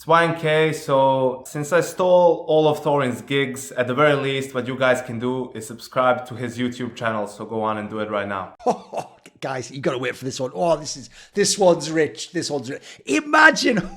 It's YNK, so since I stole all of Thorin's gigs, at the very least, what you guys can do is subscribe to his YouTube channel, so go on and do it right now. Guys, you got to wait for this one. Oh, this one's rich. This one's rich. Imagine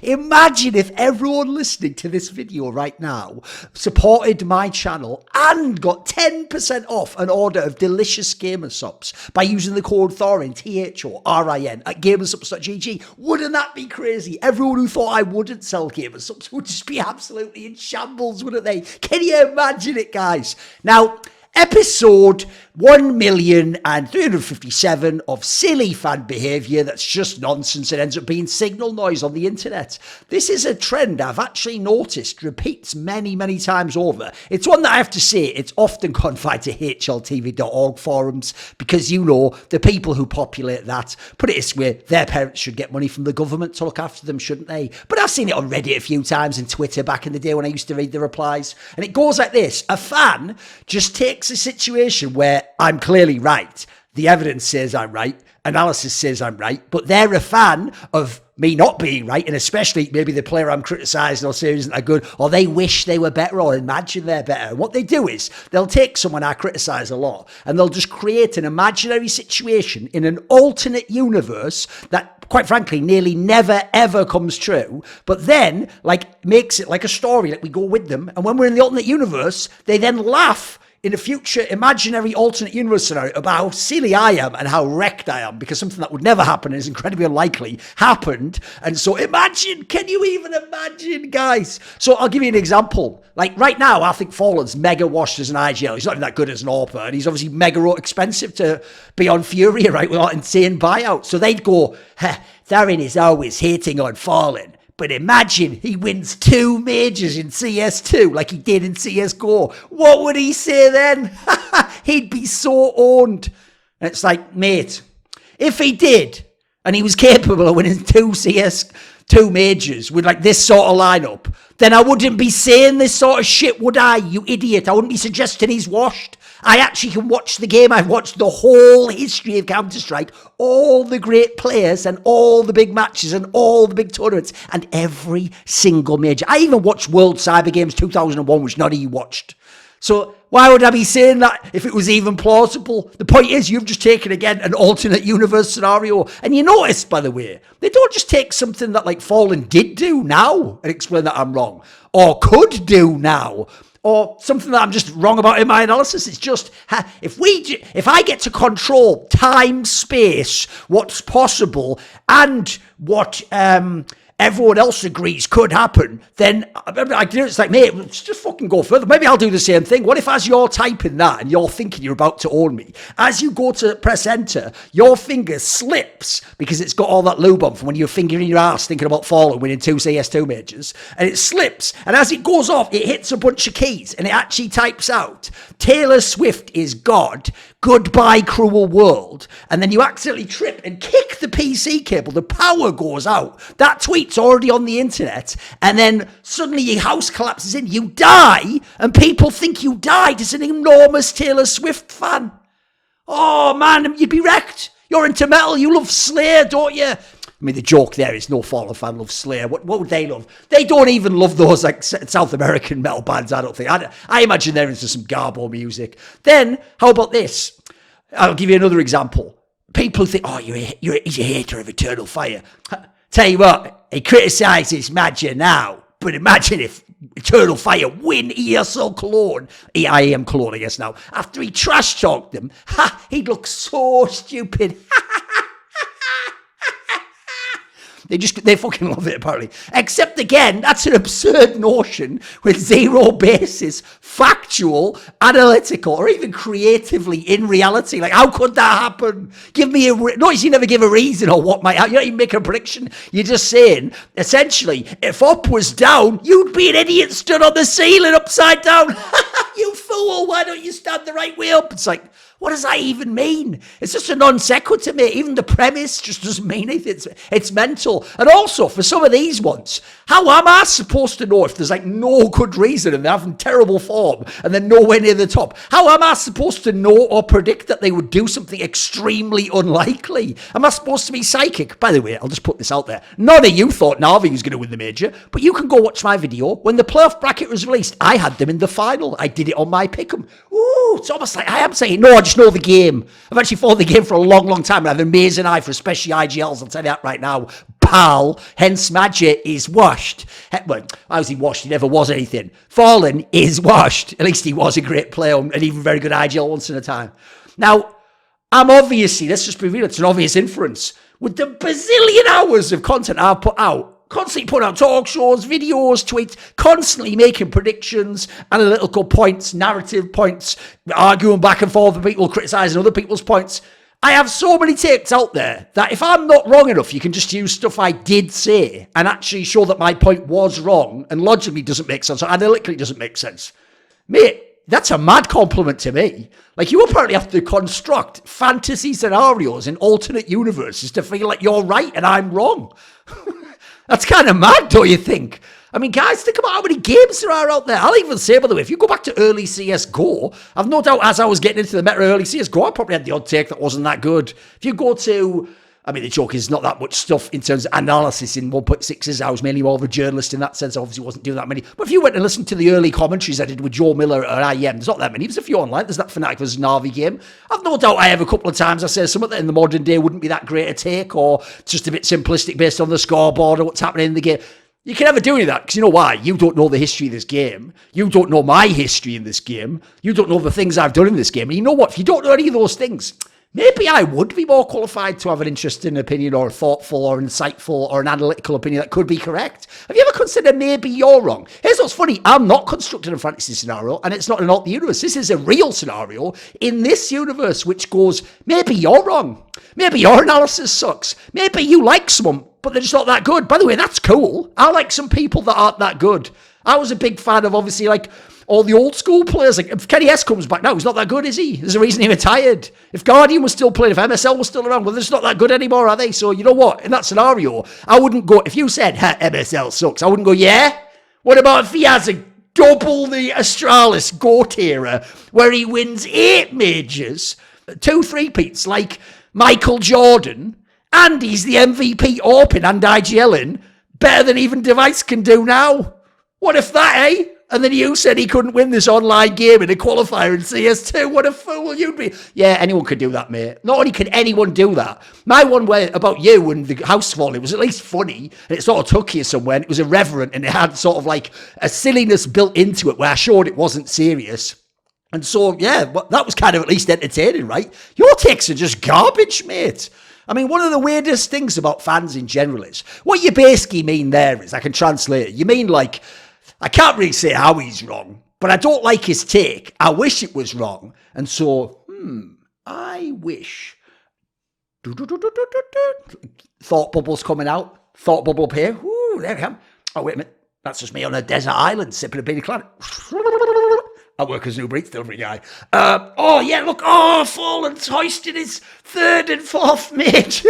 if everyone listening to this video right now supported my channel and got 10% off an order of delicious gamer subs by using the code Thorin, Thorin, at gamersubs.gg. Wouldn't that be crazy? Everyone who thought I wouldn't sell gamer subs would just be absolutely in shambles, wouldn't they? Can you imagine it, guys? Now, episode 1,357 of silly fan behaviour that's just nonsense and ends up being signal noise on the internet. This is a trend I've actually noticed repeats many, many times over. It's one that I have to say, it's often confined to hltv.org forums because, you know, the people who populate that, put it this way, their parents should get money from the government to look after them, shouldn't they? But I've seen it on Reddit a few times and Twitter back in the day when I used to read the replies. And it goes like this. A fan just takes a situation where I'm clearly right. The evidence says I'm right. Analysis says I'm right. But they're a fan of me not being right. And especially maybe the player I'm criticising or saying isn't that good. Or they wish they were better or imagine they're better. And what they do is they'll take someone I criticise a lot and they'll just create an imaginary situation in an alternate universe that, quite frankly, nearly never ever comes true, but then like makes it like a story that we go with them. And when we're in the alternate universe, they then laugh in a future imaginary alternate universe scenario about how silly I am and how wrecked I am because something that would never happen and is incredibly unlikely happened. And so imagine, can you even imagine, guys? So I'll give you an example. Like right now, I think Fallen's mega washed as an IGL. He's not even that good as an AWPer, and he's obviously mega expensive to be on Fury, right, without insane buyout. So they'd go, Thorin is always hating on Fallen. But imagine he wins 2 majors in CS2 like he did in CSGO. What would he say then? He'd be so owned. And it's like, mate, if he did, and he was capable of winning 2 CS2 majors with like this sort of lineup, then I wouldn't be saying this sort of shit, would I, you idiot? I wouldn't be suggesting he's washed. I actually can watch the game. I've watched the whole history of Counter-Strike, all the great players and all the big matches and all the big tournaments and every single major. I even watched World Cyber Games 2001, which none of you watched. So why would I be saying that if it was even plausible? The point is, you've just taken, again, an alternate universe scenario. And you notice, by the way, they don't just take something that, like, Fallen did do now and explain that I'm wrong, or could do now, or something that I'm just wrong about in my analysis. It's just, if I get to control time, space, what's possible, and what everyone else agrees could happen, then it's like, mate, let's just fucking go further. Maybe I'll do the same thing. What if as you're typing that and you're thinking you're about to own me, as you go to press enter, your finger slips because it's got all that lube on from when you're fingering your ass thinking about Fallen winning 2 CS2 majors, and it slips, and as it goes off, it hits a bunch of keys, and it actually types out, Taylor Swift is God, goodbye cruel world, and then you accidentally trip and kick the PC cable, the power goes out, that tweet's already on the internet, and then suddenly your house collapses in, you die, and people think you died as an enormous Taylor Swift fan. Oh man, you'd be wrecked. You're into metal, you love Slayer, don't you? I mean, the joke there is no Fallen fan loves Slayer. What would they love? They don't even love those like South American metal bands, I don't think. I imagine they're into some garbo music. Then, how about this? I'll give you another example. People think, oh, he's a hater of Eternal Fire. Tell you what, he criticises Madja now, but imagine if Eternal Fire win ESL Cologne, EIM Cologne, I guess now, after he trash talked them, he'd look so stupid. They fucking love it, apparently. Except, again, that's an absurd notion with zero basis, factual, analytical, or even creatively in reality. Like, how could that happen? Give me notice you never give a reason or what might happen. You don't even make a prediction. You're just saying, essentially, if up was down, you'd be an idiot stood on the ceiling upside down. You fool, why don't you stand the right way up? It's like, What does that even mean? It's just a non sequitur, mate. Even the premise just doesn't mean anything. It's mental. And also, for some of these ones, how am I supposed to know if there's like no good reason and they're having terrible form and they're nowhere near the top? How am I supposed to know or predict that they would do something extremely unlikely? Am I supposed to be psychic? By the way, I'll just put this out there. None of you thought Narvi was going to win the major, but you can go watch my video. When the playoff bracket was released, I had them in the final. I did it on my pick'em. Ooh, it's almost like I am saying, no, I just know the game. I've actually followed the game for a long, long time, and I have an amazing eye for especially IGLs, I'll tell you that right now. Pal, hence Magic is washed. Well, how was he washed? He never was anything. Fallen is washed. At least he was a great player and even very good IGL once in a time. Now, I'm obviously, let's just be real, it's an obvious inference. With the bazillion hours of content I've put out, constantly putting out talk shows, videos, tweets, constantly making predictions, analytical points, narrative points, arguing back and forth with people, criticising other people's points. I have so many takes out there that if I'm not wrong enough, you can just use stuff I did say and actually show that my point was wrong and logically doesn't make sense or analytically doesn't make sense. Mate, that's a mad compliment to me. Like, you apparently have to construct fantasy scenarios in alternate universes to feel like you're right and I'm wrong. That's kind of mad, don't you think? I mean, guys, think about how many games there are out there. I'll even say, by the way, if you go back to early CS2, I've no doubt as I was getting into the meta early CS2, I probably had the odd take that wasn't that good. If you go to, I mean, the joke is not that much stuff in terms of analysis in 1.6s. I was mainly more of a journalist in that sense. I obviously wasn't doing that many. But if you went and listened to the early commentaries I did with Joe Miller at IEM, there's not that many. There's a few online. There's that Fnatic vs Na'Vi game. I've no doubt I have a couple of times I say something that in the modern day wouldn't be that great a take or just a bit simplistic based on the scoreboard or what's happening in the game. You can never do any of that, because you know why? You don't know the history of this game. You don't know my history in this game. You don't know the things I've done in this game. And you know what? If you don't know any of those things, maybe I would be more qualified to have an interesting opinion or a thoughtful or insightful or an analytical opinion that could be correct. Have you ever considered maybe you're wrong? Here's what's funny. I'm not constructing a fantasy scenario, and it's not an alt universe. This is a real scenario in this universe, which goes, maybe you're wrong. Maybe your analysis sucks. Maybe you like someone, but they're just not that good. By the way, that's cool. I like some people that aren't that good. I was a big fan of, obviously, like, all the old school players. Like, if Kenny S comes back now, he's not that good, is he? There's a reason he retired. If Guardian was still playing, if MSL was still around, well, they're just not that good anymore, are they? So, you know what? In that scenario, I wouldn't go, if you said, MSL sucks, I wouldn't go, yeah? What about if he has a double the Astralis GOAT era, where he wins 8 majors, 2 3-peats, like Michael Jordan, and he's the MVP Orpin and IGLing, better than even Device can do now? What if that, eh? And then you said he couldn't win this online game in a qualifier in CS2. What a fool you'd be. Yeah, anyone could do that, mate. Not only could anyone do that. My one way about you and the house falling was at least funny, and it sort of took you somewhere, and it was irreverent, and it had sort of like a silliness built into it where I showed it wasn't serious. And so, yeah, that was kind of at least entertaining, right? Your takes are just garbage, mate. I mean, one of the weirdest things about fans in general is, what you basically mean there is, I can translate it, you mean like, I can't really say how he's wrong, but I don't like his take. I wish it was wrong. And so, I wish. Thought bubbles coming out. Thought bubble up here. Ooh, there we go. Oh, wait a minute. That's just me on a desert island sipping a pina colada. I work as an Uber Eats delivery guy. Oh, yeah, look. Oh, Fallen's hoisted his 3rd and 4th major.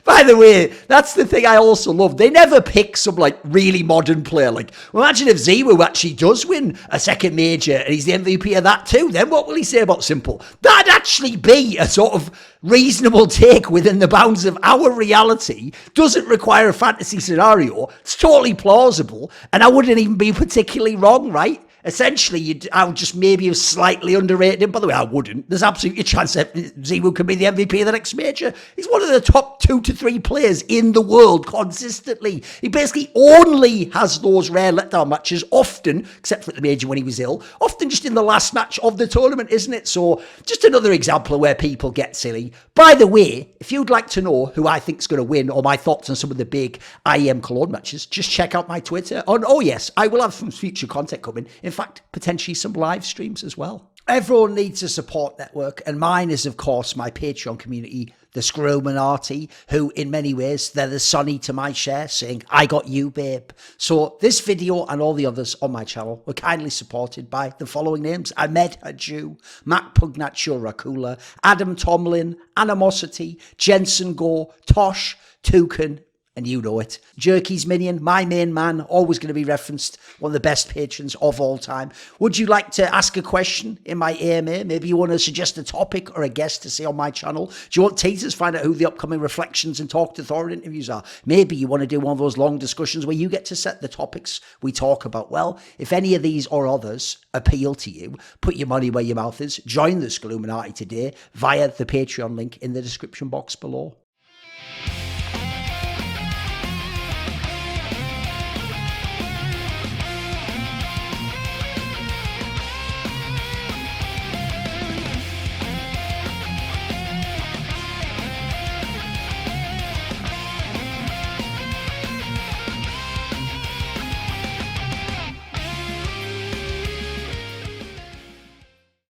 By the way, that's the thing I also love. They never pick some, like, really modern player. Like, imagine if Ziwu actually does win a 2nd major and he's the MVP of that too. Then what will he say about Simple? That'd actually be a sort of reasonable take within the bounds of our reality. Doesn't require a fantasy scenario. It's totally plausible. And I wouldn't even be particularly wrong, right? Essentially, I would just maybe have slightly underrated him. By the way, I wouldn't. There's absolutely a chance that Ziwu can be the MVP of the next major. He's one of the top 2 to 3 players in the world consistently. He basically only has those rare letdown matches, often, except for the major when he was ill, often just in the last match of the tournament, isn't it? So, just another example of where people get silly. By the way, if you'd like to know who I think's going to win or my thoughts on some of the big IEM Cologne matches, just check out my Twitter. Oh yes, I will have some future content coming. In fact, potentially some live streams as well. Everyone needs a support network, and mine is, of course, my Patreon community, the Scrominati, who in many ways, they're the Sonny to my Cher, saying, I got you, babe. So this video and all the others on my channel were kindly supported by the following names: Ahmed Hadjou, Mac Pugnatio Rajcula, Adam Tomlin, Animosity, Jensen Goh, Tosh, Tooorin, and you know it. Jerky's Minion, my main man, always going to be referenced, one of the best patrons of all time. Would you like to ask a question in my AMA? Maybe you want to suggest a topic or a guest to say on my channel? Do you want teasers? Find out who the upcoming Reflections and Talk to Thorin interviews are. Maybe you want to do one of those long discussions where you get to set the topics we talk about. Well, if any of these or others appeal to you, put your money where your mouth is. Join the Scluminati today via the Patreon link in the description box below.